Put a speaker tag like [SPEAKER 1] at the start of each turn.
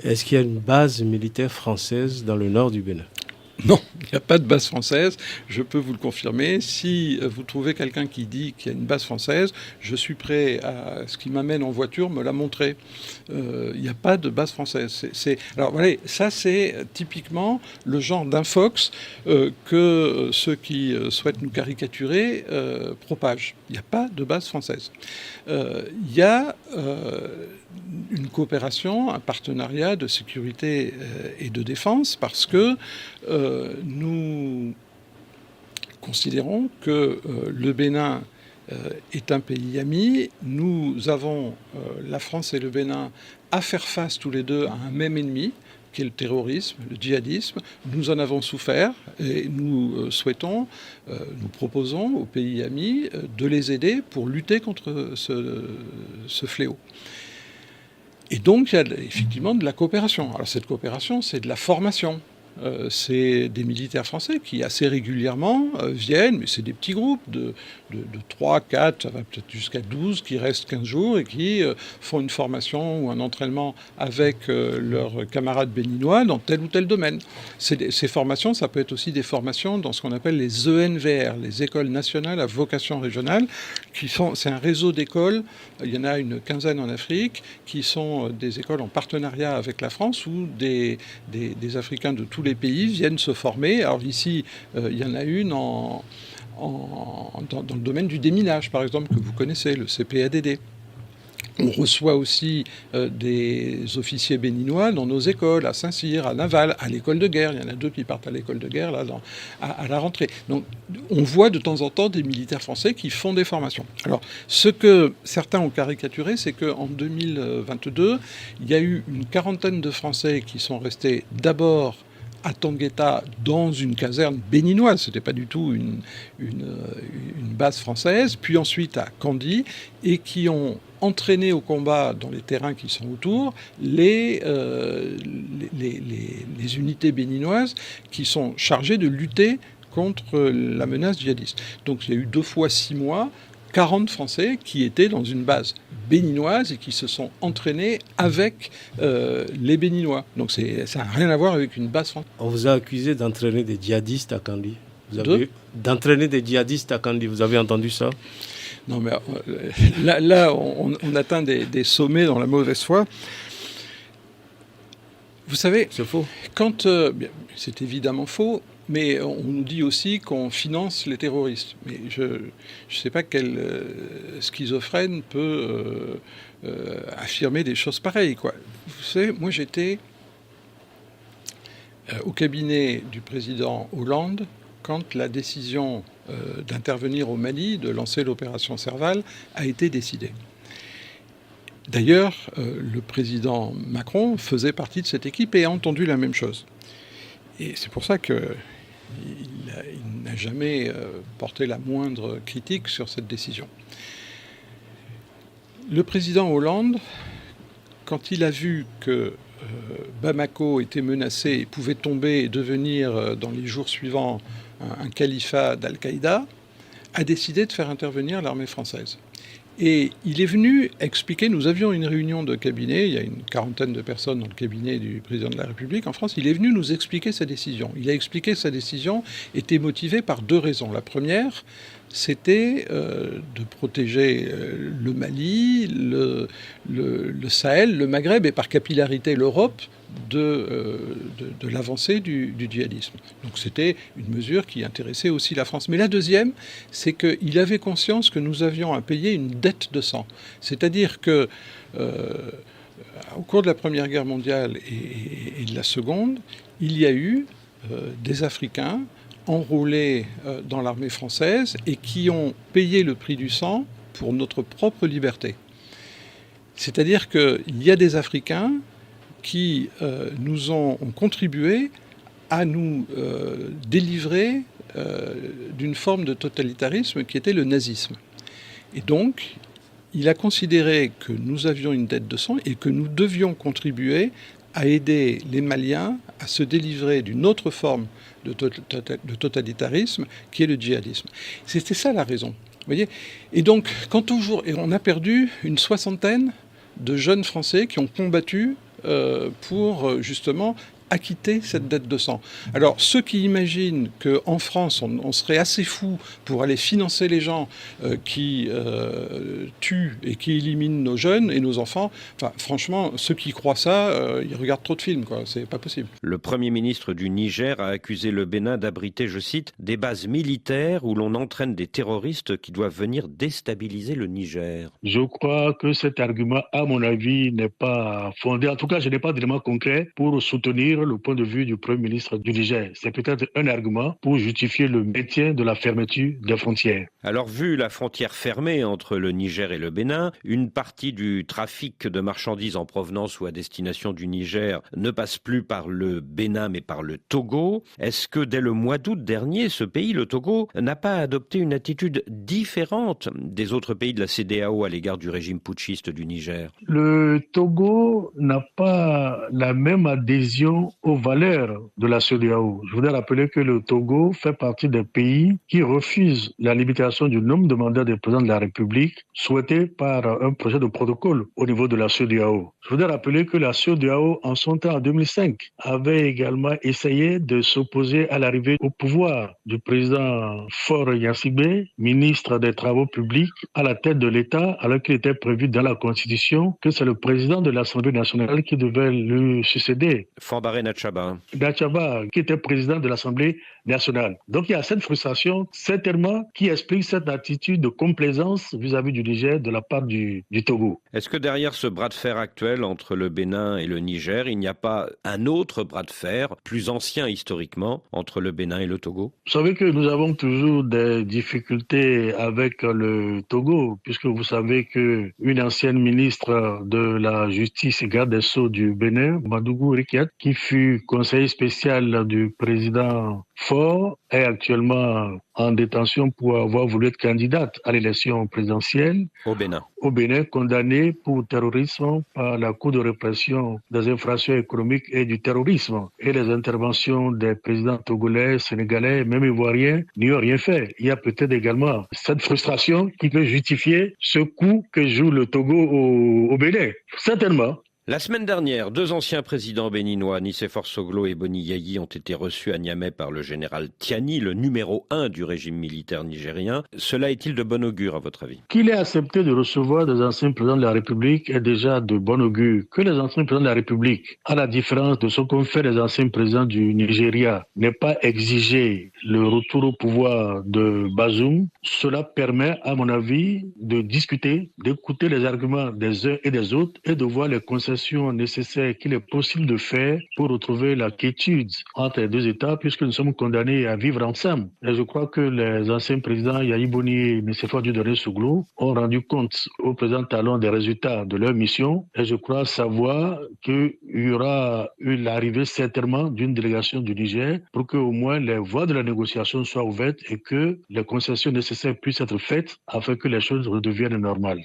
[SPEAKER 1] Est-ce qu'il y a une base militaire française dans le nord du Bénin?
[SPEAKER 2] Non, il n'y a pas de base française, je peux vous le confirmer. Si vous trouvez quelqu'un qui dit qu'il y a une base française, je suis prêt à ce qui m'amène en voiture me la montrer. Il n'y a pas de base française. Alors voilà, ça c'est typiquement le genre d'infox que ceux qui souhaitent nous caricaturer propagent. Il n'y a pas de base française. Il y a une coopération, un partenariat de sécurité et de défense parce que nous considérons que le Bénin est un pays ami. Nous avons, la France et le Bénin, à faire face tous les deux à un même ennemi, qui est le terrorisme, le djihadisme. Nous en avons souffert et nous souhaitons, nous proposons aux pays amis de les aider pour lutter contre ce fléau. Et donc, il y a effectivement de la coopération. Alors, cette coopération, c'est de la formation. C'est des militaires français qui assez régulièrement viennent, mais c'est des petits groupes de 3, 4, ça va peut-être jusqu'à 12, qui restent 15 jours et qui font une formation ou un entraînement avec leurs camarades béninois dans tel ou tel domaine. Ces formations, ça peut être aussi des formations dans ce qu'on appelle les ENVR, les écoles nationales à vocation régionale, c'est un réseau d'écoles, il y en a une quinzaine en Afrique, qui sont des écoles en partenariat avec la France où des Africains de tous les pays viennent se former. Alors ici, il y en a une dans le domaine du déminage, par exemple, que vous connaissez, le CPADD. On reçoit aussi des officiers béninois dans nos écoles, à Saint-Cyr, à Laval, à l'école de guerre. Il y en a 2 qui partent à l'école de guerre là, à la rentrée. Donc on voit de temps en temps des militaires français qui font des formations. Alors ce que certains ont caricaturé, c'est qu'en 2022, il y a eu une quarantaine de Français qui sont restés d'abord à Tangueta dans une caserne béninoise, c'était pas du tout une base française, puis ensuite à Kandy, et qui ont entraîné au combat dans les terrains qui sont autour les unités béninoises qui sont chargées de lutter contre la menace djihadiste. Donc il y a eu 2 fois 6 mois 40 Français qui étaient dans une base béninoise et qui se sont entraînés avec les Béninois. Donc ça n'a rien à voir avec une base française.
[SPEAKER 1] On vous a accusé d'entraîner des djihadistes à Kandy. D'entraîner des djihadistes à Kandy, vous avez entendu ça?
[SPEAKER 2] Non, mais là on atteint des sommets dans la mauvaise foi. Vous savez,
[SPEAKER 1] c'est faux.
[SPEAKER 2] C'est évidemment faux. Mais on nous dit aussi qu'on finance les terroristes. Mais je ne sais pas quel schizophrène peut affirmer des choses pareilles, quoi. Vous savez, moi j'étais au cabinet du président Hollande quand la décision d'intervenir au Mali, de lancer l'opération Serval, a été décidée. D'ailleurs, le président Macron faisait partie de cette équipe et a entendu la même chose. Et c'est pour ça que il n'a jamais porté la moindre critique sur cette décision. Le président Hollande, quand il a vu que Bamako était menacé et pouvait tomber et devenir, dans les jours suivants, un califat d'Al-Qaïda, a décidé de faire intervenir l'armée française. Et il est venu expliquer, nous avions une réunion de cabinet, il y a une quarantaine de personnes dans le cabinet du président de la République en France, il est venu nous expliquer sa décision. Il a expliqué que sa décision était motivée par 2 raisons. La première, c'était de protéger le Mali, le Sahel, le Maghreb et par capillarité l'Europe de l'avancée du djihadisme. Donc c'était une mesure qui intéressait aussi la France. Mais la deuxième, c'est qu'il avait conscience que nous avions à payer une dette de sang. C'est-à-dire que au cours de la Première Guerre mondiale et de la Seconde, il y a eu des Africains enrôlés dans l'armée française et qui ont payé le prix du sang pour notre propre liberté. C'est-à-dire qu'il y a des Africains qui nous ont contribué à nous délivrer d'une forme de totalitarisme qui était le nazisme. Et donc, il a considéré que nous avions une dette de sang et que nous devions contribuer à aider les Maliens à se délivrer d'une autre forme de totalitarisme qui est le djihadisme. C'était ça la raison. Vous voyez ? Et donc, et on a perdu une 60aine de jeunes Français qui ont combattu pour justement acquitter cette dette de sang. Alors, ceux qui imaginent qu'en France, on serait assez fou pour aller financer les gens qui tuent et qui éliminent nos jeunes et nos enfants, enfin, franchement, ceux qui croient ça, ils regardent trop de films, quoi. C'est pas possible.
[SPEAKER 3] Le Premier ministre du Niger a accusé le Bénin d'abriter, je cite, des bases militaires où l'on entraîne des terroristes qui doivent venir déstabiliser le Niger.
[SPEAKER 4] Je crois que cet argument, à mon avis, n'est pas fondé. En tout cas, je n'ai pas d'éléments concrets pour soutenir le point de vue du Premier ministre du Niger. C'est peut-être un argument pour justifier le maintien de la fermeture des frontières.
[SPEAKER 3] Alors, vu la frontière fermée entre le Niger et le Bénin, une partie du trafic de marchandises en provenance ou à destination du Niger ne passe plus par le Bénin mais par le Togo. Est-ce que dès le mois d'août dernier, ce pays, le Togo, n'a pas adopté une attitude différente des autres pays de la CEDEAO à l'égard du régime putschiste du Niger?
[SPEAKER 4] Le Togo n'a pas la même adhésion aux valeurs de la CEDEAO. Je voudrais rappeler que le Togo fait partie des pays qui refusent la limitation du nombre de mandats des présidents de la République souhaité par un projet de protocole au niveau de la CEDEAO. Je voudrais rappeler que la CEDEAO, en son temps, en 2005, avait également essayé de s'opposer à l'arrivée au pouvoir du président Faure Gnassingbé, ministre des Travaux publics, à la tête de l'État, alors qu'il était prévu dans la Constitution que c'est le président de l'Assemblée nationale qui devait lui succéder.
[SPEAKER 3] Fambaré Natchaba.
[SPEAKER 4] Natchaba, qui était président de l'Assemblée nationale. Donc il y a cette frustration, certainement, qui explique cette attitude de complaisance vis-à-vis du Niger de la part du Togo.
[SPEAKER 3] Est-ce que derrière ce bras de fer actuel entre le Bénin et le Niger, il n'y a pas un autre bras de fer, plus ancien historiquement, entre le Bénin et le Togo?
[SPEAKER 4] Vous savez que nous avons toujours des difficultés avec le Togo, puisque vous savez qu'une ancienne ministre de la Justice et garde des Sceaux du Bénin, Madougou Rikiat, qui fut conseiller spécial du président Faure, est actuellement en détention pour avoir voulu être candidate à l'élection présidentielle
[SPEAKER 3] au Bénin.
[SPEAKER 4] Au Bénin, condamné pour terrorisme par la Cour de répression des infractions économiques et du terrorisme. Et les interventions des présidents togolais, sénégalais, même ivoiriens n'y ont rien fait. Il y a peut-être également cette frustration qui peut justifier ce coup que joue le Togo au Bénin. Certainement.
[SPEAKER 3] La semaine dernière, 2 anciens présidents béninois, Nicéphore Soglo et Boni Yayi, ont été reçus à Niamey par le général Tiani, le numéro 1 du régime militaire nigérien. Cela est-il de bon augure, à votre avis?
[SPEAKER 4] Qu'il ait accepté de recevoir des anciens présidents de la République est déjà de bon augure. Que les anciens présidents de la République, à la différence de ce qu'ont fait les anciens présidents du Nigeria, n'aient pas exigé le retour au pouvoir de Bazoum, cela permet, à mon avis, de discuter, d'écouter les arguments des uns et des autres et de voir les concessions nécessaires qu'il est possible de faire pour retrouver la quiétude entre les deux États, puisque nous sommes condamnés à vivre ensemble. Et je crois que les anciens présidents Yayi Boni et Nicéphore Dieudonné Soglo ont rendu compte au président Talon des résultats de leur mission. Et je crois savoir qu'il y aura eu l'arrivée certainement d'une délégation du Niger pour que au moins les voies de la négociation soient ouvertes et que les concessions nécessaires puissent être faites afin que les choses redeviennent normales.